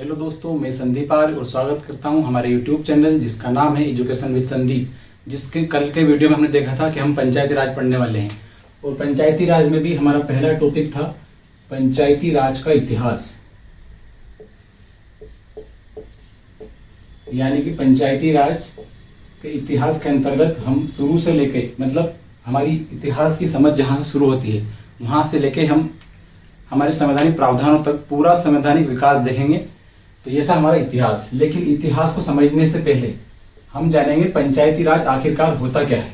Hello दोस्तों, मैं संदीप आर्य और स्वागत करता हूं हमारे यूट्यूब चैनल जिसका नाम है एजुकेशन विद संदीप। जिसके कल के वीडियो में हमने देखा था कि हम पंचायती राज पढ़ने वाले हैं और पंचायती राज में भी हमारा पहला टॉपिक था पंचायती राज का इतिहास। यानी कि पंचायती राज के इतिहास के अंतर्गत हम शुरू से लेके मतलब हमारी इतिहास की समझ जहाँ से शुरू होती है वहाँ से लेके हम हमारे संवैधानिक प्रावधानों तक पूरा संवैधानिक विकास देखेंगे। तो यह था हमारा इतिहास। लेकिन इतिहास को समझने से पहले हम जानेंगे पंचायती राज आखिरकार होता क्या है।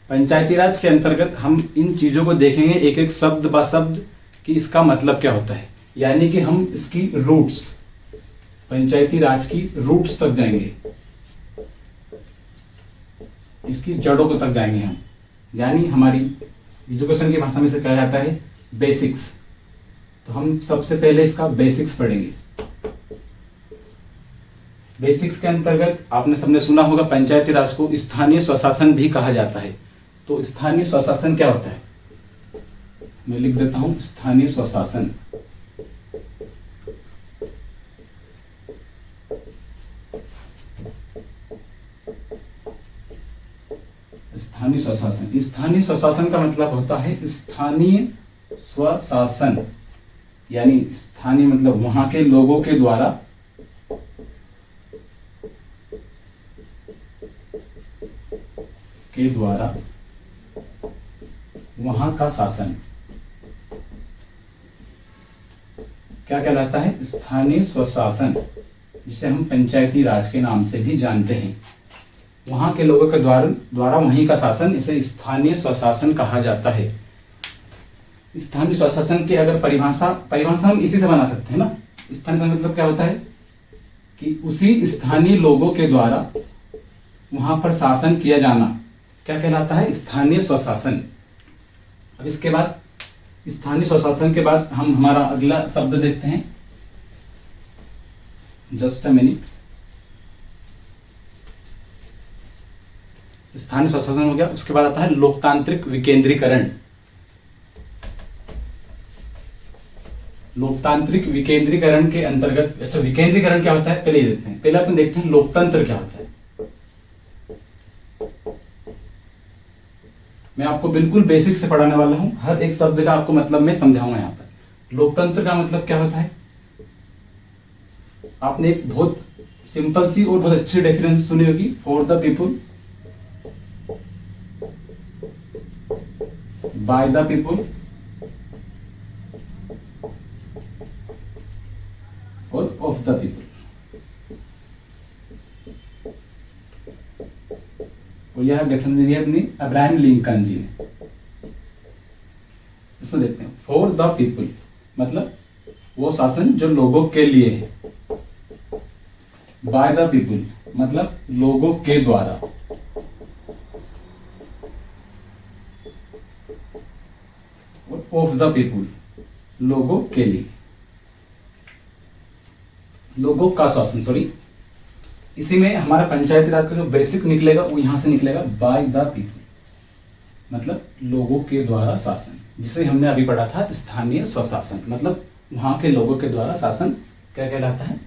पंचायती राज के अंतर्गत हम इन चीजों को देखेंगे एक एक शब्द ब शब्द कि इसका मतलब क्या होता है। यानी कि हम इसकी रूट्स, पंचायती राज की रूट्स तक जाएंगे, इसकी जड़ों को तक जाएंगे हम। यानी हमारी एजुकेशन की भाषा में से कहा जाता है बेसिक्स। तो हम सबसे पहले इसका बेसिक्स पढ़ेंगे। बेसिक्स के अंतर्गत आपने सबने सुना होगा पंचायती राज को स्थानीय स्वशासन भी कहा जाता है। तो स्थानीय स्वशासन क्या होता है, मैं लिख देता हूं स्थानीय स्वशासन। स्थानीय स्वशासन, स्थानीय स्वशासन का मतलब होता है स्थानीय स्वशासन। यानी स्थानीय मतलब वहां के लोगों के द्वारा वहां का शासन क्या कहलाता है, स्थानीय स्वशासन, जिसे हम पंचायती राज के नाम से भी जानते हैं। वहां के लोगों के द्वारा वहीं का शासन, इसे स्थानीय स्वशासन कहा जाता है। स्थानीय स्वशासन की अगर परिभाषा हम इसी से बना सकते हैं ना। स्थानीय मतलब क्या होता है कि उसी स्थानीय लोगों के द्वारा वहां पर शासन किया जाना क्या कहलाता है, स्थानीय स्वशासन। अब इसके बाद स्थानीय स्वशासन के बाद हम हमारा अगला शब्द देखते हैं, जस्ट अ मिनट। स्थानीय स्वशासन हो गया, उसके बाद आता है लोकतांत्रिक विकेंद्रीकरण। लोकतांत्रिक विकेंद्रीकरण के अंतर्गत, अच्छा विकेंद्रीकरण क्या होता है पहले ये देखते हैं। पहले अपन देखते हैं लोकतंत्र क्या होता है। मैं आपको बिल्कुल बेसिक से पढ़ाने वाला हूं, हर एक शब्द का आपको मतलब मैं समझाऊंगा यहाँ पर। लोकतंत्र का मतलब क्या होता है, आपने एक बहुत सिंपल सी और बहुत अच्छी डेफिनेशन सुनी होगी, for the people, by the people और ऑफ द पीपुल। और यह डेफिनेशन दी है अपनी अब्राहम लिंकन जी ने। इसको देखते हैं, फॉर द पीपुल मतलब वो शासन जो लोगों के लिए है। बाय द पीपुल मतलब लोगों के द्वारा। और ऑफ द पीपुल लोगों के लिए, लोगों का शासन, सॉरी। इसी में हमारा पंचायती राज का जो बेसिक निकलेगा वो यहां से निकलेगा, बाय द पीपुल मतलब लोगों के द्वारा शासन, जिसे हमने अभी पढ़ा था स्थानीय स्वशासन। मतलब वहां के लोगों के द्वारा शासन क्या कहलाता है,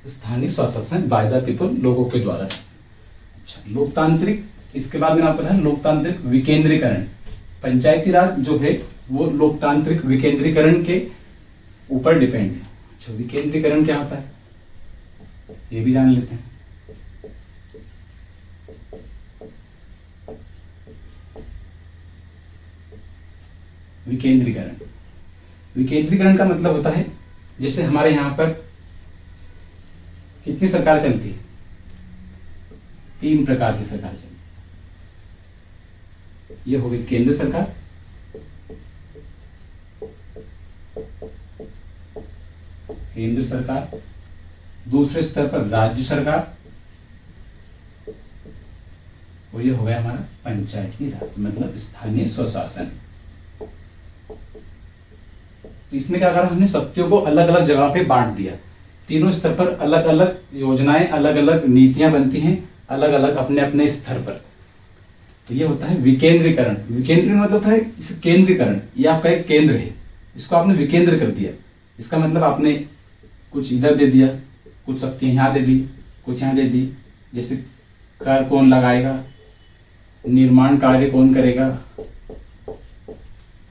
स्थानीय स्वशासन, बाय द पीपुल लोगों के द्वारा शासन। अच्छा, लोकतांत्रिक, इसके बाद मैंने आपको बताया लोकतांत्रिक विकेंद्रीकरण। पंचायती राज जो है वो लोकतांत्रिक विकेंद्रीकरण के ऊपर डिपेंड है। अच्छा, विकेंद्रीकरण क्या होता है ये भी जान लेते हैं। विकेंद्रीकरण, विकेंद्रीकरण का मतलब होता है जैसे हमारे यहां पर कितनी सरकार चलती है, 3 प्रकार की सरकार चलती है। यह हो गई केंद्र सरकार, केंद्र सरकार, दूसरे स्तर पर राज्य सरकार, और यह हो गया हमारा पंचायती राज मतलब स्थानीय स्वशासन। तो इसमें क्या करा हमने, शक्तियों को अलग अलग जगह पे बांट दिया। तीनों स्तर पर अलग अलग योजनाएं, अलग अलग नीतियां बनती हैं, अलग अलग अपने अपने स्तर पर। तो ये होता है विकेंद्रीकरण। विकेंद्रीकरण मतलब होता है इस केंद्रीकरण, ये आपका एक केंद्र है, इसको आपने विकेंद्र कर दिया। इसका मतलब आपने कुछ इधर दे दिया, कुछ शक्ति यहाँ दे दी, कुछ यहाँ दे दी। जैसे कर कौन लगाएगा, निर्माण कार्य कौन करेगा,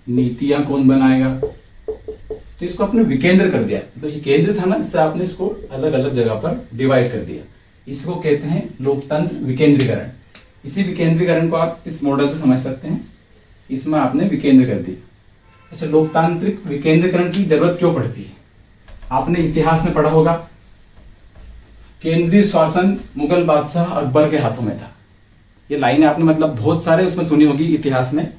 नीतियां कौन बनाएगा, तो इसको आपने विकेंद्र कर दिया। तो ये केंद्र था ना, इससे आपने इसको अलग अलग जगह पर डिवाइड कर दिया। इसको कहते हैं लोकतंत्र विकेंद्रीकरण। इसी विकेंद्रीकरण को आप इस मॉडल से समझ सकते हैं, इसमें आपने विकेंद्र कर दिया। अच्छा, लोकतांत्रिक विकेंद्रीकरण की जरूरत क्यों पड़ती है? आपने इतिहास में पढ़ा होगा, केंद्रीय शासन मुगल बादशाह अकबर के हाथों में था। ये लाइनें आपने मतलब बहुत सारे उसमें सुनी होगी इतिहास में।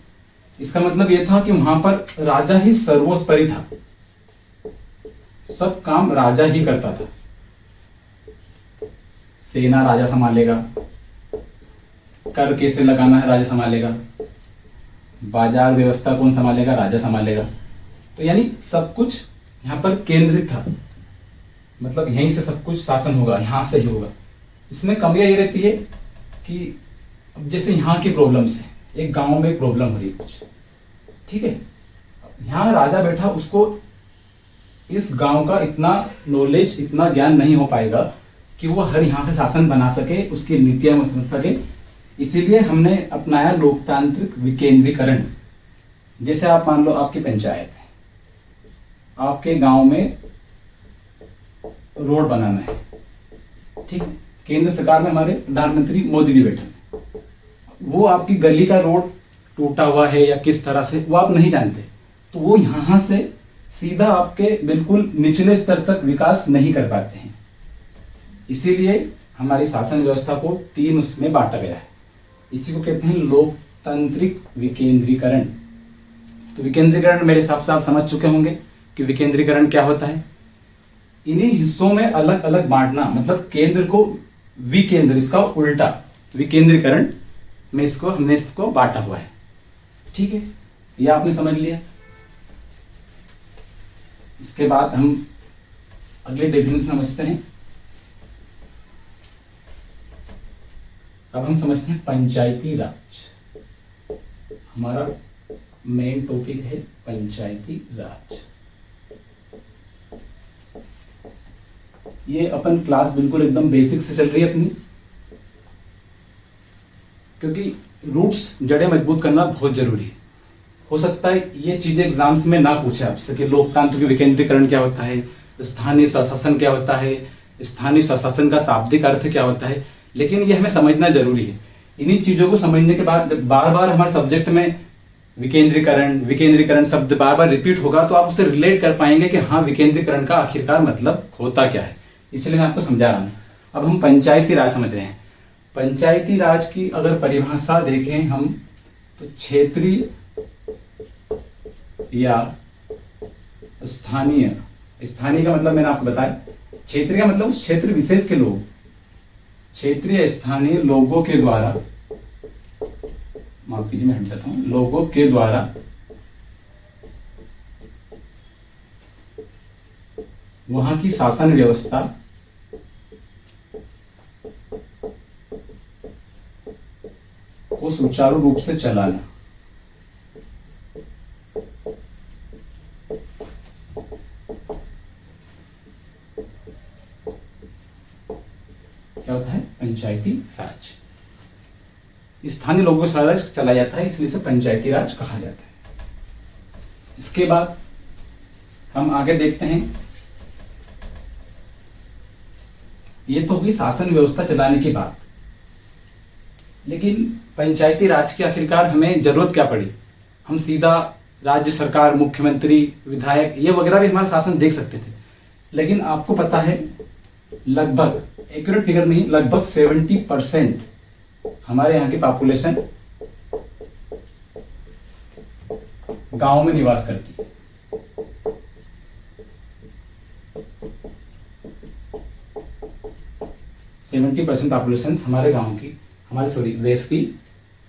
इसका मतलब ये था कि वहां पर राजा ही सर्वोपरि था, सब काम राजा ही करता था। सेना राजा संभालेगा, कर कैसे लगाना है राजा संभालेगा, बाजार व्यवस्था कौन संभालेगा, राजा संभालेगा। तो यानी सब कुछ यहाँ पर केंद्रित था, मतलब यहीं से सब कुछ शासन होगा, यहां से ही होगा। इसमें कमियां ये रहती है कि अब जैसे यहाँ की प्रॉब्लम्स है, एक गांव में प्रॉब्लम हो रही है कुछ, ठीक है, यहाँ राजा बैठा, उसको इस गांव का इतना नॉलेज, इतना ज्ञान नहीं हो पाएगा कि वो हर यहाँ से शासन बना सके, उसकी नीतियां समझ सके। इसीलिए हमने अपनाया लोकतांत्रिक विकेंद्रीकरण। जैसे आप मान लो आपकी पंचायत है, आपके गांव में रोड बनाना है, ठीक है, केंद्र सरकार में हमारे प्रधानमंत्री मोदी जी बैठे, वो आपकी गली का रोड टूटा हुआ है या किस तरह से वो आप नहीं जानते, तो वो यहां से सीधा आपके बिल्कुल निचले स्तर तक विकास नहीं कर पाते हैं। इसीलिए हमारी शासन व्यवस्था को 3 उसमें बांटा गया है। इसी को कहते हैं लोकतांत्रिक विकेंद्रीकरण। तो विकेंद्रीकरण मेरे हिसाब से आप समझ चुके होंगे कि विकेंद्रीकरण क्या होता है। इन्हीं हिस्सों में अलग अलग बांटना, मतलब केंद्र को विकेंद्र, इसका उल्टा विकेंद्रीकरण में हमने इसको बांटा हुआ है, ठीक है, ये आपने समझ लिया। इसके बाद हम अगले डेफिनेशन समझते हैं। अब हम समझते हैं पंचायती राज। हमारा मेन टॉपिक है पंचायती राज। ये अपन क्लास बिल्कुल एकदम बेसिक से चल रही है अपनी, क्योंकि रूट्स, जड़ें मजबूत करना बहुत जरूरी है। हो सकता है ये चीजें एग्जाम्स में ना पूछे आपसे कि लोकतांत्रिक विकेंद्रीकरण क्या होता है, स्थानीय स्वशासन क्या होता है, स्थानीय स्वशासन का शाब्दिक अर्थ क्या होता है, लेकिन ये हमें समझना जरूरी है। इन्हीं चीजों को समझने के बाद जब बार बार हमारे सब्जेक्ट में विकेंद्रीकरण विकेंद्रीकरण शब्द बार बार रिपीट होगा, तो आप उससे रिलेट कर पाएंगे कि हाँ, विकेंद्रीकरण का आखिरकार मतलब होता क्या है। इसलिए मैं आपको समझा रहा हूं। अब हम पंचायती राज समझ रहे हैं। पंचायती राज की अगर परिभाषा देखें हम, तो क्षेत्रीय या स्थानीय, स्थानीय का मतलब मैंने आपको बताया, क्षेत्रीय का मतलब उस क्षेत्र विशेष के लोग, क्षेत्रीय स्थानीय लोगों के द्वारा, माफ कीजिए मैं हट जाता हूं, लोगों के द्वारा वहां की शासन व्यवस्था को सुचारू रूप से चलाना। क्या होता है? पंचायती राज। स्थानीय लोगों से राज चलाया जाता है, इसलिए इसे पंचायती राज कहा जाता है। इसके बाद हम आगे देखते हैं, ये तो हुई शासन व्यवस्था चलाने की बात, लेकिन पंचायती राज की आखिरकार हमें जरूरत क्या पड़ी? हम सीधा राज्य सरकार, मुख्यमंत्री, विधायक ये वगैरह भी हमारा शासन देख सकते थे, लेकिन आपको पता है लगभग, एक्यूरेट फिगर नहीं, लगभग 70% हमारे यहाँ की पॉपुलेशन गांव में निवास करती है। सेवेंटी परसेंट पॉपुलेशन हमारे गांव की, देश की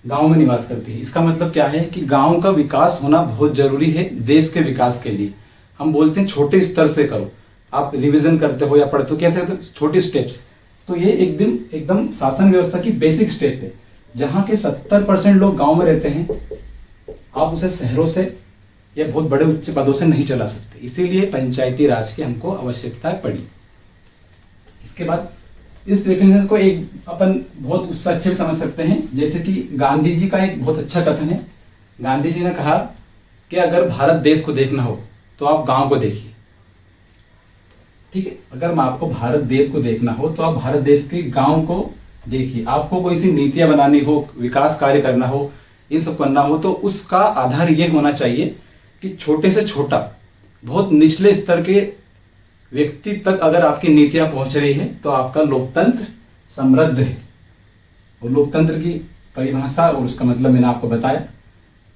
गांव में निवास करती है। इसका मतलब क्या है कि गांव का विकास होना बहुत जरूरी है देश के विकास के लिए। हम बोलते हैं छोटे स्तर से करो, आप रिवीजन करते हो या पढ़ते हो, कैसे? तो छोटे स्टेप्स। तो ये एकदम शासन व्यवस्था की बेसिक स्टेप है। जहां के 70% लोग गांव में रहते हैं, आप उसे शहरों से या बहुत बड़े उच्च पदों से नहीं चला सकते, इसीलिए पंचायती राज की हमको आवश्यकता पड़ी। इसके बाद इस डेफिनेशन को एक अपन बहुत उससे अच्छे से समझ सकते हैं, जैसे कि गांधी जी का एक बहुत अच्छा कथन है। गांधी जी ने कहा कि अगर भारत देश को देखना हो तो आप गांव को देखिए। ठीक है, अगर आपको भारत देश को देखना हो तो आप भारत देश के गांव को देखिए। आपको कोई सी नीतियां बनानी हो, विकास कार्य करना हो, इन सब करना हो, तो उसका आधार यह होना चाहिए कि छोटे से छोटा, बहुत निचले स्तर के व्यक्ति तक अगर आपकी नीतियां पहुंच रही है तो आपका लोकतंत्र समृद्ध है। और लोकतंत्र की परिभाषा और उसका मतलब मैंने आपको बताया।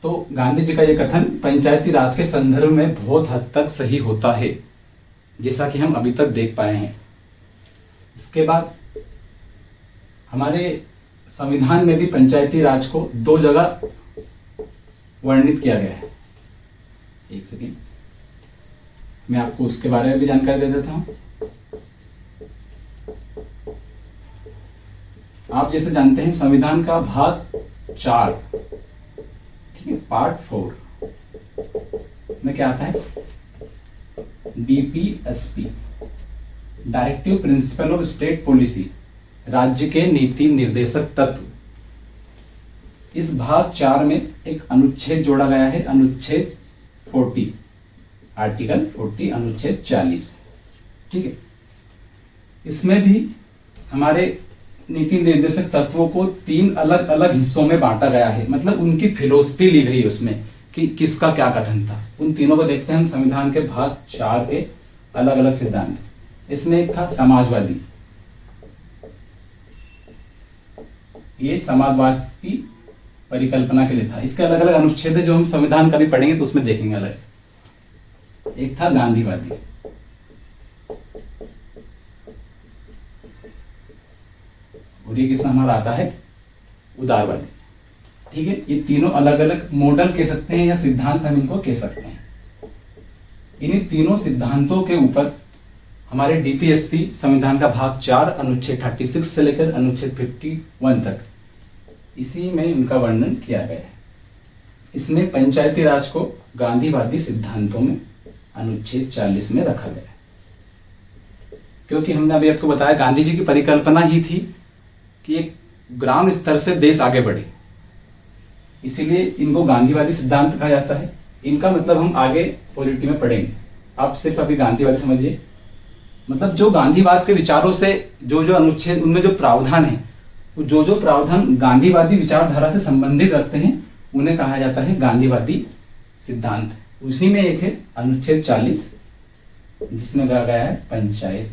तो गांधी जी का यह कथन पंचायती राज के संदर्भ में बहुत हद तक सही होता है, जैसा कि हम अभी तक देख पाए हैं। इसके बाद हमारे संविधान में भी पंचायती राज को 2 जगह वर्णित किया गया है। एक सेकेंड, मैं आपको उसके बारे में भी जानकारी दे देता हूं। आप जैसे जानते हैं संविधान का भाग 4, ठीक है, पार्ट 4 में क्या आता है? DPSP, directive principle of state policy, राज्य के नीति निर्देशक तत्व। इस भाग 4 में एक अनुच्छेद जोड़ा गया है, अनुच्छेद 40, आर्टिकल 40, अनुच्छेद 40। ठीक है, इसमें भी हमारे नीति निर्देशक तत्वों को 3 अलग अलग हिस्सों में बांटा गया है, मतलब उनकी फिलोसफी ली गई उसमें कि किसका क्या कथन था। उन तीनों को देखते हैं हम संविधान के भाग 4 के अलग अलग सिद्धांत। इसमें एक था समाजवादी, ये समाजवाद की परिकल्पना के लिए था। इसके अलग अलग अनुच्छेद है जो हम संविधान का भी पढ़ेंगे तो उसमें देखेंगे अलग। एक था गांधीवादी, और ये किसमें हमारा आता है? उदारवादी। ठीक है, ये तीनों अलग अलग मॉडल कह सकते हैं या सिद्धांत हम इनको कह सकते हैं। इन्हीं तीनों सिद्धांतों के ऊपर हमारे डीपीएसपी संविधान का भाग 4 अनुच्छेद 36 से लेकर अनुच्छेद 51 तक, इसी में उनका वर्णन किया गया है। इसमें पंचायती राज को गांधीवादी सिद्धांतों में अनुच्छेद 40 में रखा गया है, क्योंकि हमने अभी आपको बताया गांधी जी की परिकल्पना ही थी कि एक ग्राम स्तर से देश आगे बढ़े, इसीलिए इनको गांधीवादी सिद्धांत कहा जाता है। इनका मतलब हम आगे पॉलिटी में पढ़ेंगे, आप सिर्फ अभी गांधीवादी समझिए। मतलब जो गांधीवाद के विचारों से जो जो अनुच्छेद, उनमें जो प्रावधान है, जो जो प्रावधान गांधीवादी विचारधारा से संबंधित रखते हैं, उन्हें कहा जाता है गांधीवादी सिद्धांत। उसी में एक है अनुच्छेद 40, जिसमें कहा गया है पंचायत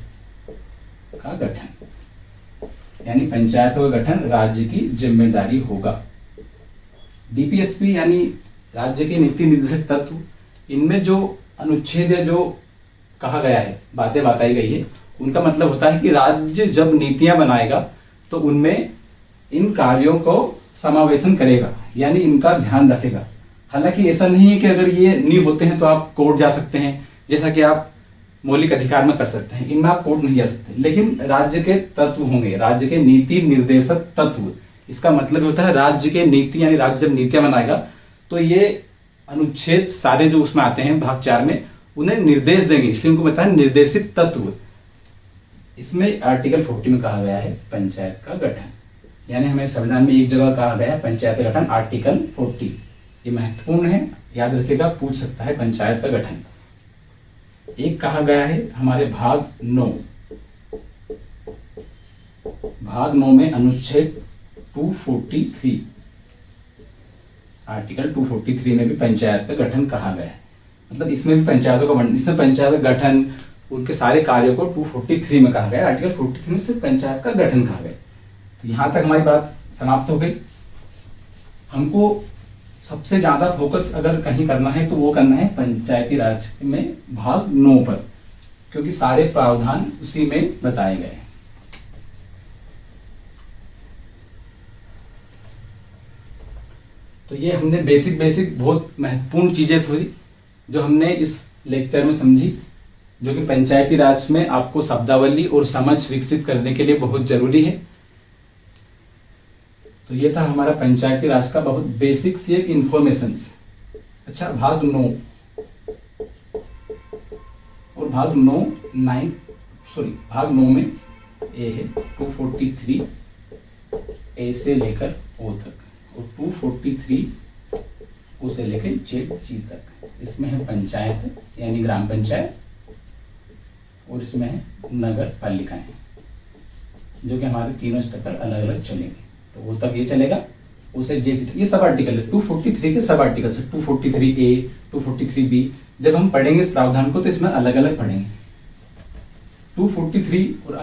का गठन, यानी पंचायतों का गठन राज्य की जिम्मेदारी होगा। डीपीएसपी यानी राज्य के नीति निर्देशक तत्व, इनमें जो अनुच्छेद है, जो कहा गया है, बातें बताई गई है, उनका मतलब होता है कि राज्य जब नीतियां बनाएगा तो उनमें इन कार्यों को समावेशन करेगा, यानी इनका ध्यान रखेगा। हालांकि ऐसा नहीं है कि अगर ये नहीं होते हैं तो आप कोर्ट जा सकते हैं, जैसा कि आप मौलिक अधिकार में कर सकते हैं, इनमें आप कोर्ट नहीं जा सकते। लेकिन राज्य के तत्व होंगे, राज्य के नीति निर्देशक तत्व। इसका मतलब होता है राज्य के नीति, यानी राज्य जब नीतियां बनाएगा तो ये अनुच्छेद सारे जो उसमें आते हैं भाग 4 में, उन्हें निर्देश देंगे, इसलिए उनको बताया निर्देशित तत्व। इसमें आर्टिकल 40 में कहा गया है पंचायत का गठन, यानी हमें संविधान में एक जगह कहा गया है पंचायत का गठन, आर्टिकल 40। ये महत्वपूर्ण है, याद रखिएगा, पूछ सकता है पंचायत का गठन। एक कहा गया है हमारे भाग 9, भाग 9 में अनुच्छेद 243, आर्टिकल 243 में भी पंचायत का गठन कहा गया है। मतलब इसमें भी पंचायतों का वर्णन, इसमें पंचायत का गठन, उनके सारे कार्यों को 243 में कहा गया। आर्टिकल 43 में सिर्फ पंचायत का गठन कहा गया। तो यहां तक हमारी बात समाप्त हो गई। हमको सबसे ज्यादा फोकस अगर कहीं करना है तो वो करना है पंचायती राज में भाग 9 पर, क्योंकि सारे प्रावधान उसी में बताए गए हैं। तो ये हमने बेसिक बहुत महत्वपूर्ण चीजें थी जो हमने इस लेक्चर में समझी, जो कि पंचायती राज में आपको शब्दावली और समझ विकसित करने के लिए बहुत जरूरी है। तो ये था हमारा पंचायती राज का बहुत बेसिक सी एक इंफॉर्मेशन। अच्छा, भाग 9 भाग 9 में ए है 243 ए से लेकर ओ तक और 243 ओ से लेकर जेड जी तक। इसमें है पंचायत यानी ग्राम पंचायत और इसमें है नगर पालिकाएं जो कि हमारे तीनों स्तर पर अलग अलग चलेंगे। तो वो तक ये चलेगा, उसे जेड तक। ये सब आर्टिकल है 243 के सब आर्टिकल से 243 ए 243 बी। जब हम पढ़ेंगे इस प्रावधान को तो इसमें अलग अलग पढ़ेंगे। 243 और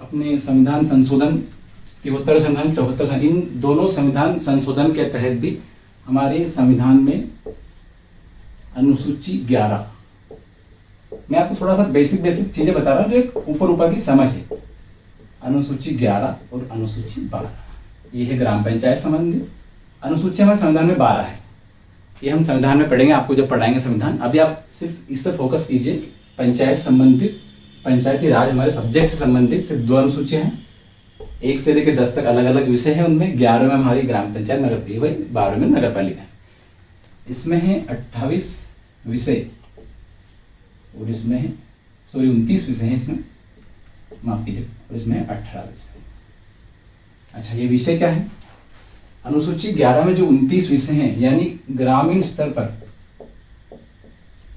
अपने संविधान संशोधन 73 संविधान 74 इन दोनों संविधान संशोधन के तहत भी हमारे संविधान में अनुसूची 11, मैं आपको थोड़ा सा बेसिक चीजें बता रहा हूं जो एक ऊपर की समझ है। अनुसूची 11 और अनुसूची 12 ये है ग्राम पंचायत संबंधी। अनुसूची हमारे संविधान में 12 है, ये हम संविधान में पढ़ेंगे, आपको जब पढ़ाएंगे संविधान। अभी आप सिर्फ इस पर फोकस कीजिए। पंचायत संबंधित, पंचायती राज हमारे सब्जेक्ट से संबंधित सिर्फ 2 अनुसूचियां हैं, 1 से लेकर 10 तक अलग अलग विषय हैं। उनमें 11 में हमारी ग्राम पंचायत नगर पालिका, 12 में नगर पालिका। इसमें है 28 विषय और इसमें है 29 विषय हैं इसमें, माफ कीजिए, और इसमें 18 विषय। अच्छा, ये विषय क्या है? अनुसूची 11 में जो 29 विषय हैं यानी ग्रामीण स्तर पर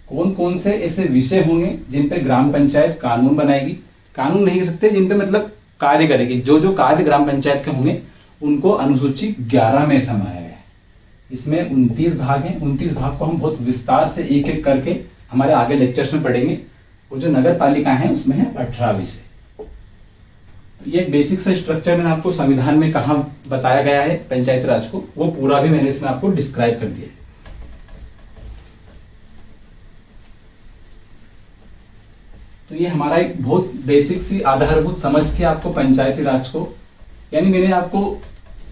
कौन कौन से ऐसे विषय होंगे जिन पे ग्राम पंचायत कानून बनाएगी, कानून नहीं कह सकते, जिन पे मतलब कार्य करेगी। जो जो कार्य ग्राम पंचायत के होंगे उनको अनुसूची 11 में समाया गया है। इसमें 29 भाग हैं। 29 भाग को हम बहुत विस्तार से एक एक करके हमारे आगे लेक्चर्स में पढ़ेंगे। और जो नगर पालिका है उसमें है 18 विषय। तो ये बेसिक सा स्ट्रक्चर मैंने आपको संविधान में कहा बताया गया है पंचायती राज को, वो पूरा भी मैंने इसमें आपको डिस्क्राइब कर दिया है। तो ये हमारा एक बहुत बेसिक सी आधारभूत समझ थी आपको पंचायती राज को, यानी मैंने आपको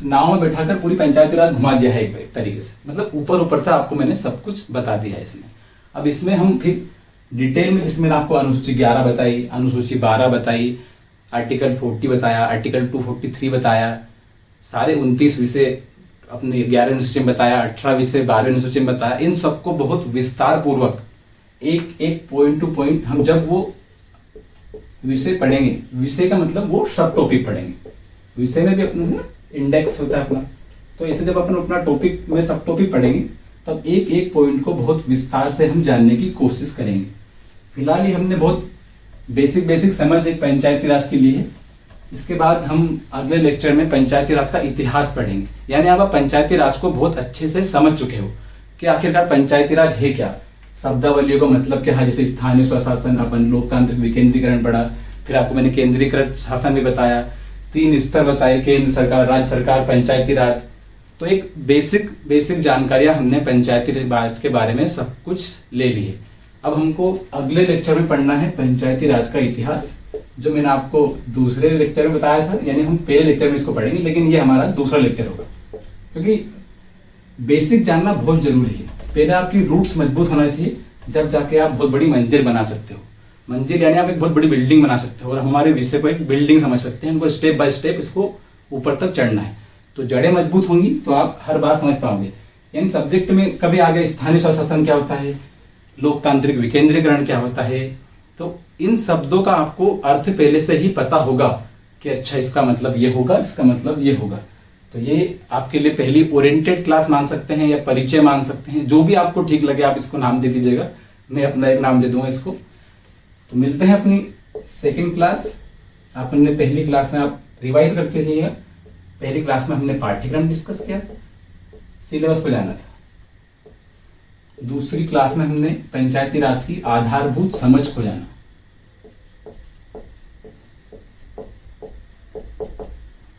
नाव में बैठाकर पूरी पंचायती राज घुमा दिया है एक तरीके से, मतलब ऊपर से आपको मैंने सब कुछ बता दिया है इसमें। अब इसमें हम फिर डिटेल में, जिसमें आपको अनुसूची 11 बताई, अनुसूची 12 बताई, आर्टिकल 40 बताया, आर्टिकल 243 बताया, सारे 29 विषय अपने 11 अनुसूची में बताया, 18 विषय 12 अनुसूची में बताया। इन सबको बहुत विस्तार पूर्वक एक एक पॉइंट टू पॉइंट हम जब वो विषय पढ़ेंगे, विषय का मतलब वो सब टॉपिक पढ़ेंगे, विषय में भी अपना इंडेक्स होता है अपना, तो ऐसे जब अपन अपना टॉपिक में सब टॉपिक पढ़ेंगे तब एक एक पॉइंट को बहुत विस्तार से हम जानने की कोशिश करेंगे। फिलहाल ही हमने बहुत बेसिक समझ एक पंचायती राज के लिए है। इसके बाद हम अगले लेक्चर में पंचायती राज का इतिहास पढ़ेंगे, यानी आप पंचायती राज को बहुत अच्छे से समझ चुके हो कि आखिरकार पंचायती राज है क्या, शब्दावलियों का मतलब क्या है। जैसे स्थानीय स्वशासन, अपन लोकतांत्रिक विकेंद्रीकरण पढ़ा, फिर आपको मैंने केंद्रीकृत शासन भी बताया, 3 स्तर बताए, केंद्र सरकार, राज्य सरकार, पंचायती राज। तो एक बेसिक जानकारियां हमने पंचायती राज के बारे में सब कुछ ले ली है। अब हमको अगले लेक्चर में पढ़ना है पंचायती राज का इतिहास, जो मैंने आपको दूसरे लेक्चर में बताया था, यानी हम पहले लेक्चर में इसको पढ़ेंगे, लेकिन ये हमारा दूसरा लेक्चर होगा, क्योंकि बेसिक जानना बहुत जरूरी है। पहले आपकी रूट्स मजबूत होना चाहिए, जब जाके आप बहुत बड़ी मंजिल बना सकते हो। मंजिल यानी आप एक बहुत बड़ी बिल्डिंग बना सकते हो, और हमारे विषय को एक बिल्डिंग समझ सकते हैं। इनको स्टेप बाय स्टेप इसको ऊपर तक चढ़ना है, तो जड़ें मजबूत होंगी तो आप हर बात समझ पाओगे। यानी सब्जेक्ट में कभी आगे स्थानीय स्वशासन क्या होता है, लोकतांत्रिक विकेंद्रीकरण क्या होता है, तो इन शब्दों का आपको अर्थ पहले से ही पता होगा कि अच्छा इसका मतलब ये होगा, इसका मतलब ये होगा। तो ये आपके लिए पहली ओरिएंटेड क्लास मान सकते हैं या परिचय मान सकते हैं, जो भी आपको ठीक लगे आप इसको नाम दे दीजिएगा। मैं अपना एक नाम दे दूंगा इसको। तो मिलते हैं अपनी सेकंड क्लास। आपने पहली क्लास में आप रिवाइज करते जाइएगा। पहली क्लास में हमने पाठ्यक्रम डिस्कस किया, सिलेबस को जाना था। दूसरी क्लास में हमने पंचायती राज की आधारभूत समझ को जाना।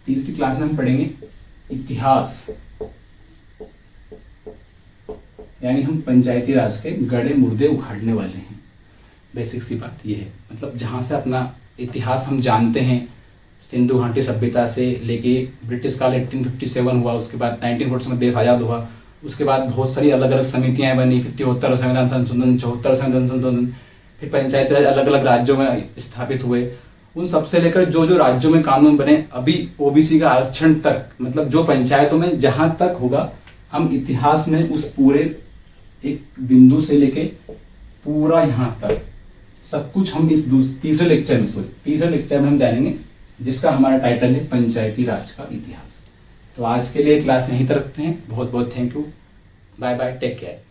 तीसरी क्लास में हम पढ़ेंगे इतिहास, यानी हम पंचायती राज के गड़े मुर्दे उखाड़ने वाले हैं। बेसिक सी बात यह है, मतलब जहां से अपना इतिहास हम जानते हैं, सिंधु घाटी सभ्यता से लेके ब्रिटिश काल 1857 हुआ, उसके बाद 1940 में देश आज़ाद हुआ, उसके बाद बहुत सारी अलग अलग समितियां बनी, फिर 73 संविधान संशोधन, 74 संविधान संशोधन, फिर पंचायत राज अलग अलग राज्यों में स्थापित हुए। उन सबसे लेकर जो जो राज्यों में कानून बने, अभी ओबीसी का आरक्षण तक, मतलब जो पंचायतों में जहां तक होगा, हम इतिहास में उस पूरे एक बिंदु से लेके पूरा यहाँ तक सब कुछ हम इस तीसरे लेक्चर में हम जानेंगे, जिसका हमारा टाइटल है पंचायती राज का इतिहास। तो आज के लिए क्लास यहीं तक रखते हैं। बहुत बहुत thank you. Bye bye, take care.